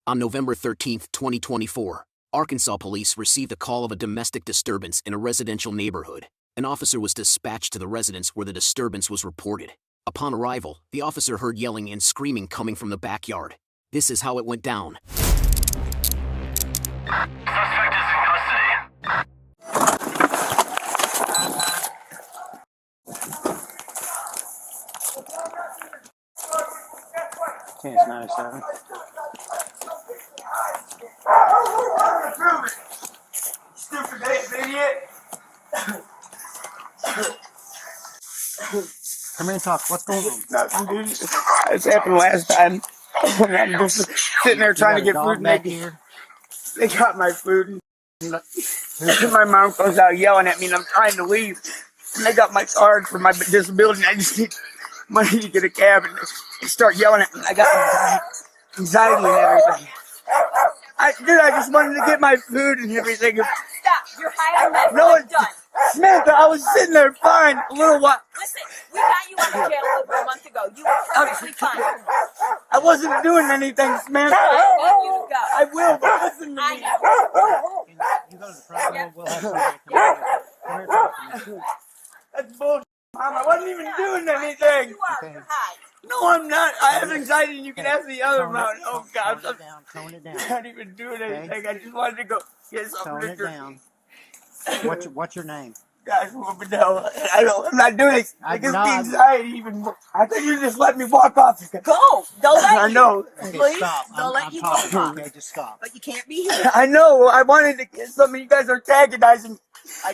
On November 13, 2024, Arkansas police received a call of a domestic disturbance in a residential neighborhood. An officer was dispatched to the residence where the disturbance was reported. Upon arrival, the officer heard yelling and screaming coming from the backyard. This is how it went down. Suspect is in custody. It's 97. Stupid idiot. Come here and talk. What's going on? Nothing, dude. This happened last time. I'm just sitting there trying to get food, and they got my food. And my mom comes out yelling at me, and I'm trying to leave. And they got my card for my disability, and I just need money to get a cab, and they start yelling at me. I got anxiety and everything. I just wanted to get my food and everything. Stop! You're high on that. No, It's done. Samantha, I was sitting there fine a little while. Listen, we got you out of jail over a month ago. You were perfectly fine. I wasn't doing anything, Samantha. I want you to go. I will, but listen to I me. know. You go to the front door. We'll have somebody come here. Come here and talk to me. That's bullshit, Mom. I wasn't even doing anything. You are. You're high. No, I'm not. I have anxiety, and you can ask the other amount. Oh, God. Tone it down. I'm not even doing anything. I just wanted to go get something Tone to it drink. down. What's your name? Joshua Mannella. I'm not doing it. I It gives know. me anxiety even more. I think you just let me walk off. Go. Don't let I know. Okay, Please, stop. don't let I'm you talking. talk. Okay, just stop. But you can't be here. I know. I wanted to get something. You guys are antagonizing.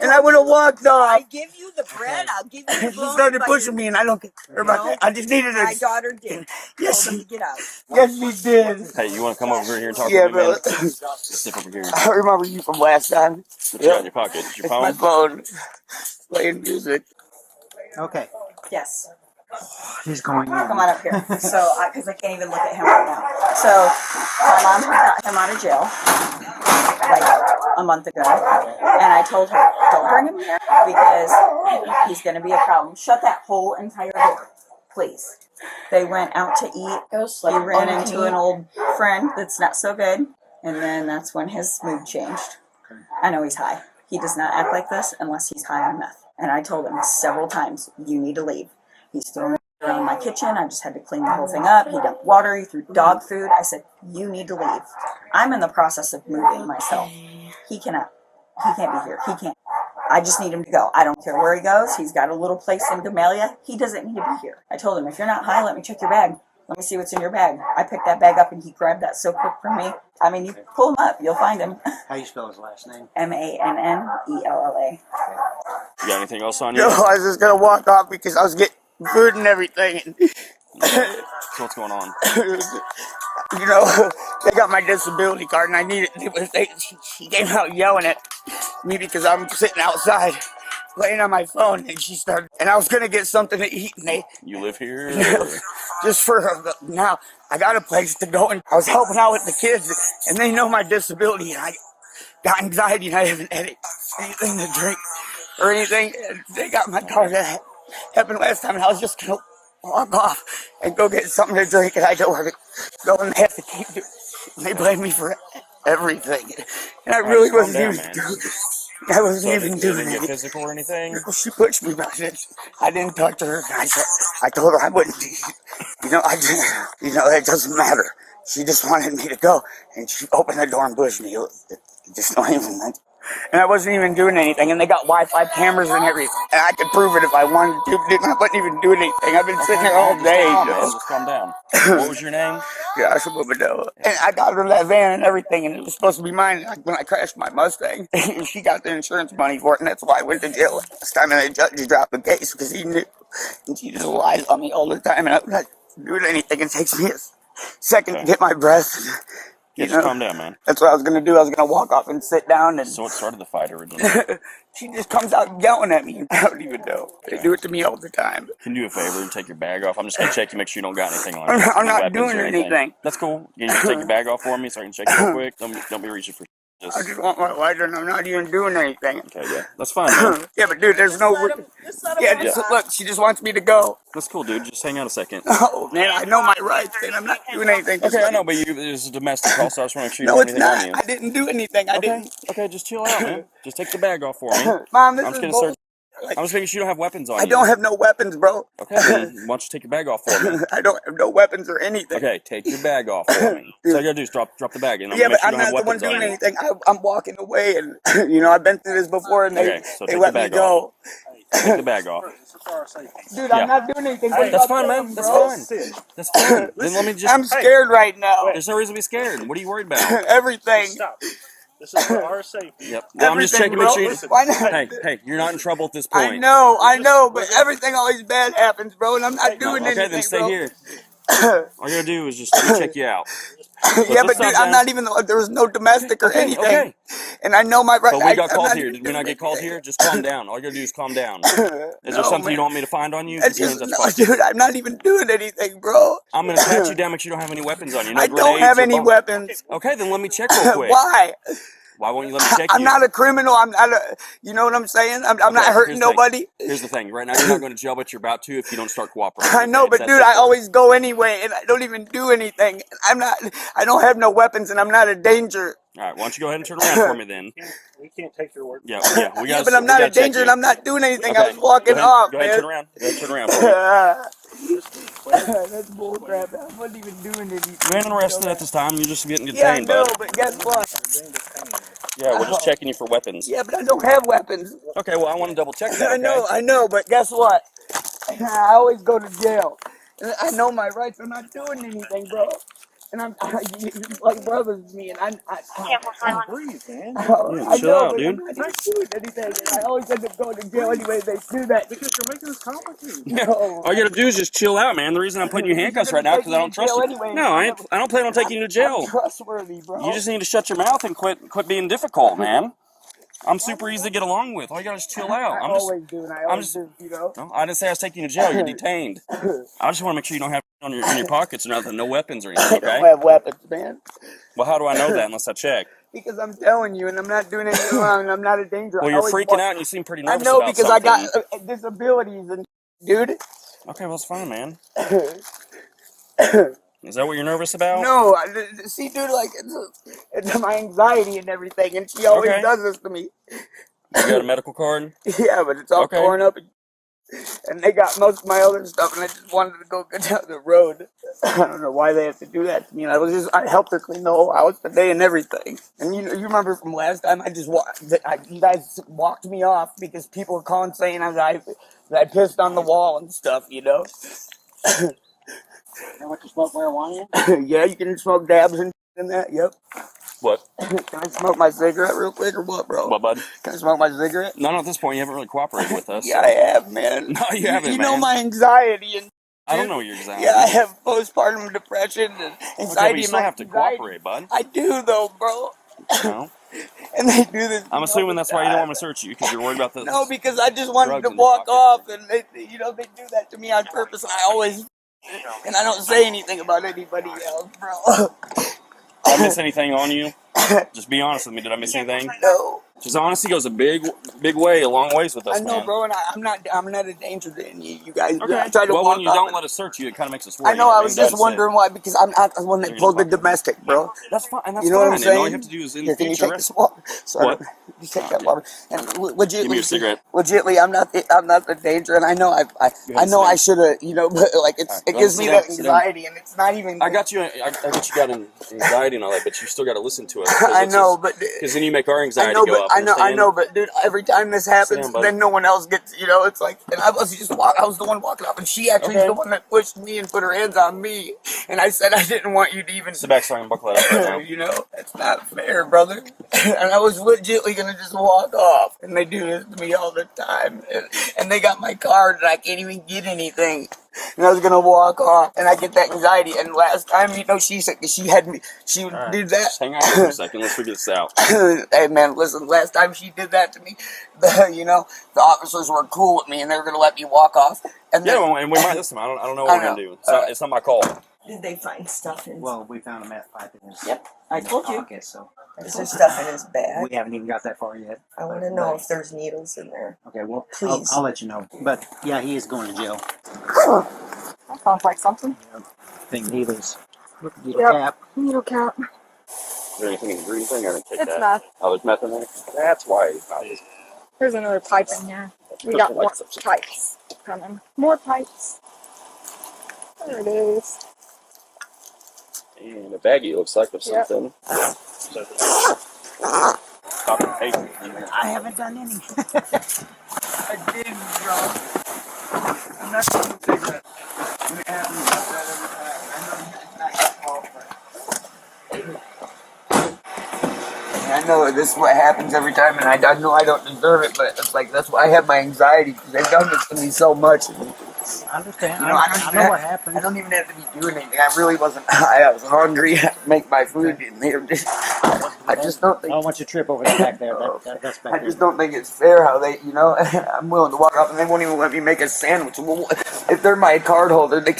And I would have walked I off. give you the bread. I'll give you the She blow. started pushing me, and I don't care about that. I just needed My to. daughter did. Yes, Told him she, to get out. yes, she did. Hey, you want to come over here and talk Yeah, to me, man? bro. Step over here. I remember you from last time. What you got in your pocket? It's your It's my phone? phone. Playing music. Okay. Yes. He's going in. Come on up here. So, because I can't even look at him right now. So, my mom got him out of jail like a month ago, and I told her, don't bring him here because he's going to be a problem. Shut that whole entire door, please. They went out to eat. He ran into an old friend that's not so good, and then that's when his mood changed. I know he's high. He does not act like this unless he's high on meth. And I told him several times, you need to leave. He's throwing around my kitchen. I just had to clean the whole thing up. He dumped water. He threw dog food. I said, you need to leave. I'm in the process of moving myself. He can't be here. He can't. I just need him to go. I don't care where he goes. He's got a little place in Gamaliel. He doesn't need to be here. I told him, if you're not high, let me check your bag. Let me see what's in your bag. I picked that bag up and he grabbed that so quick from me. I mean, you pull him up, you'll find him. How you spell his last name? Mannella. You got anything else on you? No, I was just gonna walk off because I was getting food and everything. So what's going on? You know, they got my disability card, and I needed. She came out yelling at me because I'm sitting outside playing on my phone, and she started. And I was gonna get something to eat, and they You live here? just for now. I got a place to go, and I was helping out with the kids, and they know my disability, and I got anxiety, and I haven't had anything to drink or anything. And they got my card. That happened last time, and I was just gonna walk off and go get something to drink, and I don't want to go, and they have to keep doing. And they blame me for everything, and I really wasn't even doing. I wasn't even doing Did you get it. physical or anything? She pushed me, but I didn't talk to her. I told her I wouldn't. It doesn't matter. She just wanted me to go, and she opened the door and pushed me. Just not even. And I wasn't even doing anything, and they got Wi-Fi cameras and everything. And I could prove it if I wanted to. I wasn't even doing anything. I've been sitting there all day. Just calm down. What was your name? Joshua Mannella. And I got her that van and everything, and it was supposed to be mine. Like when I crashed my Mustang, and she got the insurance money for it, and that's why I went to jail last time. And the judge dropped the case because he knew. And she just lies on me all the time, and I'm not doing anything. It takes me a second to get my breath. Just calm down, man. That's what I was gonna do. I was gonna walk off and sit down, and So what started the fight originally? she just comes out yelling at me. I don't even know. They do it to me all the time. Can you do a favor and take your bag off? I'm just gonna check you, make sure you don't got anything on you. I'm not Weapons doing or anything. anything. That's cool. Can you just take your bag off for me so I can check you real quick? Don't be reaching for I just want my lighter and I'm not even doing anything. Okay, yeah. That's fine, man. Yeah, but dude, there's no... Yeah, just look, she just wants me to go. That's cool, dude. Just hang out a second. Oh, man, I know my rights, and I'm not doing anything. Okay, I know, but there's a domestic call, so I just want to make sure you No, don't have it's anything not. on I didn't do anything. I you. didn't. Okay, just chill out, man. Just take the bag off for me. Mom, this I'm is just gonna bull. search. I'm just making sure you don't have weapons on you. I don't have no weapons, bro. Okay, then why don't you take your bag off for me? I don't have no weapons or anything. Okay, take your bag off for me. So all you gotta do is drop the bag in. Yeah, Make but sure I'm you don't have not the one weapons on doing you. anything. I'm walking away, and I've been through this before, and Okay, so they take let the me bag go. Take the bag off. Dude, Yeah. I'm not doing anything. What That's about fine, them, man. That's bro? fine. That's fine. Then let me just. I'm scared right now. There's no reason to be scared. What are you worried about? Everything. Stop. This is for our safety. Yep. Well, I'm just Everything, checking, make bro. sure you. Why not? Hey, you're not in trouble at this point. I know, but everything always bad happens, bro, and I'm not doing anything, Okay, then stay bro. here. All you gotta do is just let me check you out. Yeah, but dude, I'm not even. There was no domestic or anything. Okay. And I know my right. But we got I'm called not here. even Did we not doing get called anything. here? Just calm down. All you gotta do is calm down. Is there No, something man. you don't want me to find on you? It's just, no, dude, I'm not even doing anything, bro. I'm gonna pat you down, make sure you don't have any weapons on you. No I grenades don't have or any bombs. weapons. Okay, then let me check real quick. Why? Why won't you let me check I'm you? not a criminal. I'm not a. You know what I'm saying? I'm not hurting nobody. Here's the thing. Right now, you're not going to jail, but you're about to if you don't start cooperating. I know, but dude, I always go anyway, and I don't even do anything. I'm not. I don't have no weapons, and I'm not a danger. All right, why don't you go ahead and turn around for me then? We can't take your word. Yeah, we Yeah, got. but I'm not a danger, and I'm not doing anything. I was walking off, Go ahead, man. turn around. Go ahead, turn around for me. That's bullcrap. I wasn't even doing anything. You ain't arrested at this time. You're just getting Yeah, I detained, know, bud. but guess what? Yeah, we're just checking you for weapons. Yeah, but I don't have weapons. Okay, well, I want to double check that. Okay? I know, but guess what? I always go to jail. And I know my rights. I'm not doing anything, bro. And you're like brothers to me, and I Breathe, man. I chill know, out, but dude. I'm not even doing anything. And I always end up going to jail anyway. They do that. Because you're making this complicated. No. All you gotta do is just chill out, man. The reason I'm putting you in handcuffs right now because I don't trust you. Anyway. No, I don't plan on taking you to jail. I'm trustworthy, bro. You just need to shut your mouth and quit being difficult, man. I'm super easy to get along with. All you gotta is chill out. I always do, and I always do, you know. No, I didn't say I was taking you to jail. You're detained. I just want to make sure you don't have in your pockets or nothing, no weapons or anything. I Okay. don't have weapons, man. Well, how do I know that unless I check? Because I'm telling you, and I'm not doing anything wrong, and I'm not a danger. Well, I you're always freaking out and you seem pretty I nervous know about because something. I got disabilities, and dude. Okay, well, it's fine, man. Is that what you're nervous about? No, see, dude, like it's my anxiety and everything, and she always does this to me. You got a medical card? Yeah, but it's all torn up, and they got most of my other stuff, and I just wanted to go down the road. I don't know why they have to do that to me. And I helped her clean the whole house today and everything. And you remember from last time, you guys walked me off because people were calling saying that I pissed on the wall and stuff, you know. You want to smoke marijuana? Yeah, you can smoke dabs and that. Yep. What? Can I smoke my cigarette real quick or what, bro? What, bud? Can I smoke my cigarette? No, at this point, you haven't really cooperated with us. Yeah, I have, man. No, you haven't, You man. know my anxiety and. I don't know your anxiety. Yeah, I have postpartum depression and anxiety. Okay, but you still have to cooperate, bud. I do, though, bro. No. And they do this. I'm assuming that's why you don't want to search you, because you're worried about this. No, because I just wanted to walk off, and they do that to me on purpose, and I don't say anything about anybody else, bro. Did I miss anything on you? Just be honest with me. Did I miss anything? No. Because honesty goes a big way, a long ways with us, I know, man. bro, and I'm not a danger to any of you guys. Okay. I try to well, walk when you off don't let us search you, it kind of makes us worry. I know. I was just wondering why, because I'm not the one that pulled the domestic, bro. That's fine. And that's You know fine. what I'm saying? And all you have to do is in the Can you future. take this water? Sorry, What? You take that water. And legitly, Give me a cigarette. Legitly, I'm not the danger, and I know I know I should have, but like it gives me that anxiety, and it's not even. I got you. I got you got anxiety and all that, but you still got to listen to us. I know, but because then you make our anxiety go up. I know, but dude, every time this happens, then no one else gets. It's like, and I was the one walking up, and she actually is the one that pushed me and put her hands on me, and I said I didn't want you to even. Sit back so I can buckle that up right now. That's not fair, brother. And I was legitly gonna just walk off, and they do this to me all the time, and they got my card, and I can't even get anything. And I was gonna walk off, and I get that anxiety. And last time, she said she had me. She did that. Just hang on for a second. Let's figure this out. Hey man, listen. Last time she did that to me, the officers were cool with me, and they were gonna let me walk off. And and we might listen. I don't know what we're gonna do. It's not my call. Did they find stuff in? Well, we found a meth pipe in his Yep, I told you. pocket, so. Is there stuff in his bag? We haven't even got that far yet. I want to know if there's needles in there. Okay, well, Please. I'll let you know. But yeah, he is going to jail. That sounds like something. I think needles. Look at the Yep. cap. Needle cap. Is there anything in the green thing? I didn't take It's that. meth. Oh, there's meth in there? That's why he's not using There's another pipe in here. We got more pipes coming. More pipes. There it is. And a baggie looks like of Yep. something. Stop and take it. I haven't done any. I did, bro. I'm not going to cigarette. It happens like that every time. I know it's not your fault, but I know this is what happens every time, and I know I don't deserve it, but it's like that's why I have my anxiety because they've done this to me so much. I understand. You know, I know what happened. I don't even have to be doing anything. I really wasn't high. I was hungry. I had to make my food, and they were just. I just don't I think. don't want you to trip over that back there. That's back I there. just don't think it's fair how they, you know, I'm willing to walk up and they won't even let me make a sandwich. Well, if they're my card holder, they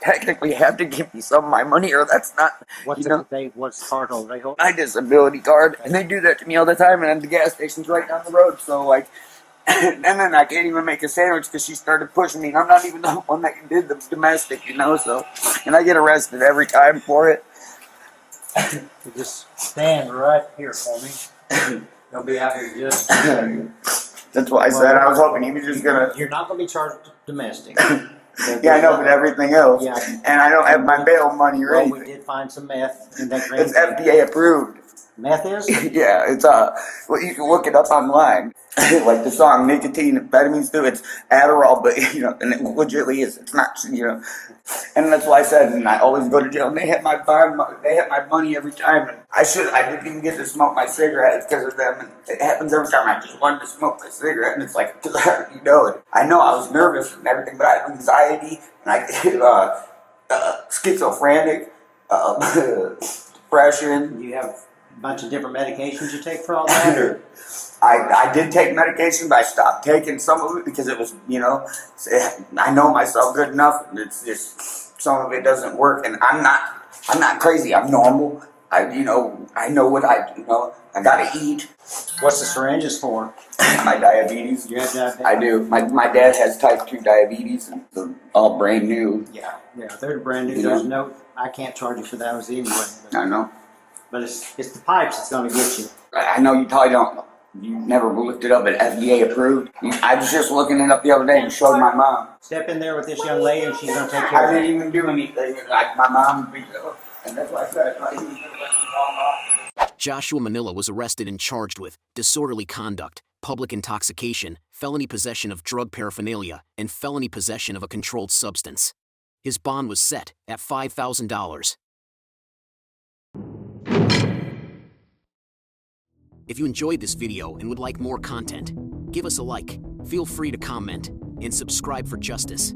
technically have to give me some of my money, or that's not, What's you know, what's card holder? They hold. my disability card. And they do that to me all the time, and the gas station's right down the road, so like, and then I can't even make a sandwich because she started pushing me, and I'm not even the one that did the domestic, you know, so, and I get arrested every time for it. You just stand right here for me. Don't be out here just. That's why I said I was hoping he was just gonna. You're not going to be charged domestic. Yeah, I know, but everything else. Yeah. And I don't have my bail money or Well, anything. we did find some meth in that green. It's FDA approved. Meth is? Yeah, it's well, you can look it up online. Like the song "Nicotine Amphetamines" do. It's Adderall, but you know, and it legitimately is. It's not, you know. And that's why I said, and I always go to jail. And they have my bond, they have my money every time. And I didn't even get to smoke my cigarette because of them. And it happens every time. I just wanted to smoke my cigarette, and it's like, because I already know it. I know I was nervous and everything, but I have anxiety, and I get schizophrenic, depression. You have a bunch of different medications you take for all that? I did take medication, but I stopped taking some of it because it was, you know, I know myself good enough, and it's just some of it doesn't work. And I'm not crazy. I'm normal. I know what I gotta eat. What's the syringes for? My diabetes. You have diabetes? I do. My dad has type 2 diabetes, and they're all brand new. Yeah, they're brand new. You There's know? I can't charge you for those anyway. I know. But it's the pipes that's going to get you. I know you probably don't. You never looked it up, but FDA approved. I was just looking it up the other day and showed my mom. Step in there with this young lady and she's going to take I care of didn't it. even do anything. Like my mom, and that's why I said. Joshua Mannella was arrested and charged with disorderly conduct, public intoxication, felony possession of drug paraphernalia, and felony possession of a controlled substance. His bond was set at $5,000. If you enjoyed this video and would like more content, give us a like, feel free to comment, and subscribe for justice.